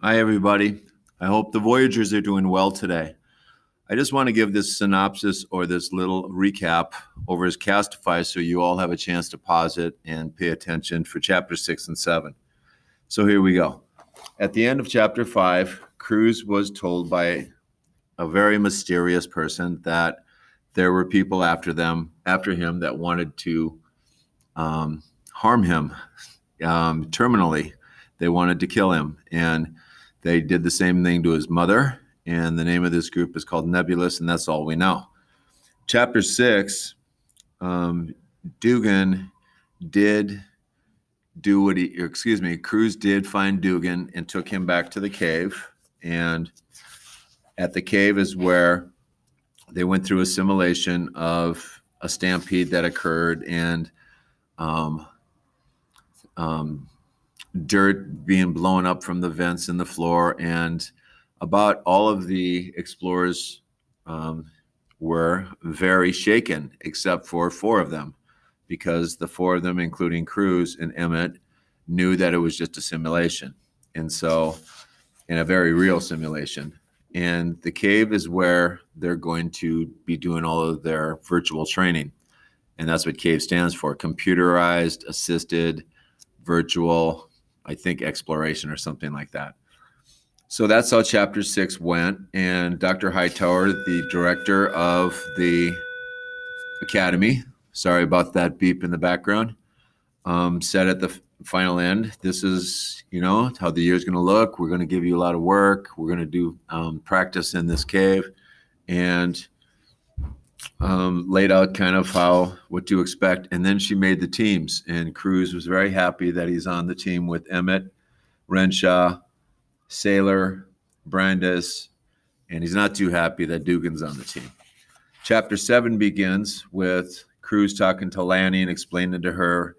Hi, everybody. I hope the Voyagers are doing well today. I just want to give this synopsis or this little recap over as Castify so you all have a chance to pause it and pay attention for chapter 6 and 7. So here we go. At the end of chapter 5, Cruz was told by a very mysterious person that there were people after him that wanted to harm him terminally. They wanted to kill him, and they did the same thing to his mother, and the name of this group is called Nebula, and that's all we know. Chapter 6, Dugan did do what Cruz did find Dugan and took him back to the cave, and at the cave is where they went through a simulation of a stampede that occurred, and dirt being blown up from the vents in the floor, and about all of the explorers were very shaken, except for 4 of them, because the 4 of them, including Cruz and Emmett, knew that it was just a simulation, and so, in a very real simulation. And the cave is where they're going to be doing all of their virtual training, and that's what CAVE stands for: computerized, assisted, virtual, I think exploration or something like that. So that's how chapter 6 went. And Dr. Hightower, the director of the academy, sorry about that beep in the background, said at the final end, this is, how the year's going to look. We're going to give you a lot of work. We're going to do practice in this cave, and laid out kind of what to expect. And then she made the teams, and Cruz was very happy that he's on the team with Emmett, Renshaw, Sailor, Brandis, and he's not too happy that Dugan's on the team. Chapter 7 begins with Cruz talking to Lanny and explaining to her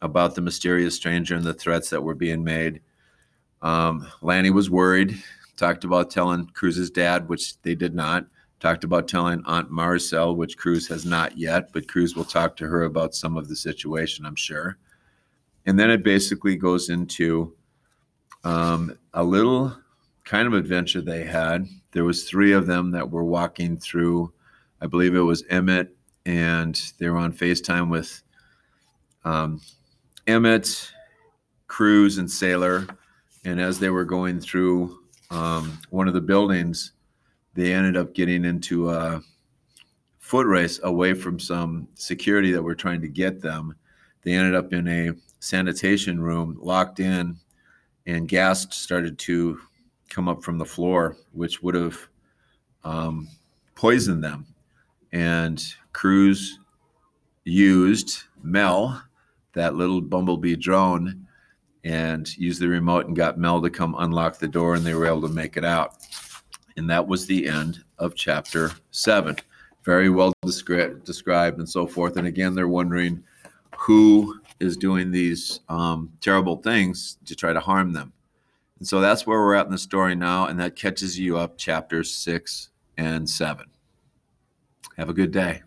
about the mysterious stranger and the threats that were being made. Lanny was worried, talked about telling Cruz's dad, which they did not, talked about telling Aunt Marcel, which Cruz has not yet, but Cruz will talk to her about some of the situation, I'm sure. And then it basically goes into a little kind of adventure they had. There was 3 of them that were walking through, I believe it was Emmett, and they were on FaceTime with Emmett, Cruz, and Sailor. And as they were going through one of the buildings, they ended up getting into a foot race away from some security that were trying to get them. They ended up in a sanitation room, locked in, and gas started to come up from the floor, which would have poisoned them. And Cruz used Mel, that little bumblebee drone, and used the remote and got Mel to come unlock the door, and they were able to make it out. And that was the end of chapter 7. Very well described and so forth. And again, they're wondering who is doing these terrible things to try to harm them. And so that's where we're at in the story now, and that catches you up chapters 6 and 7. Have a good day.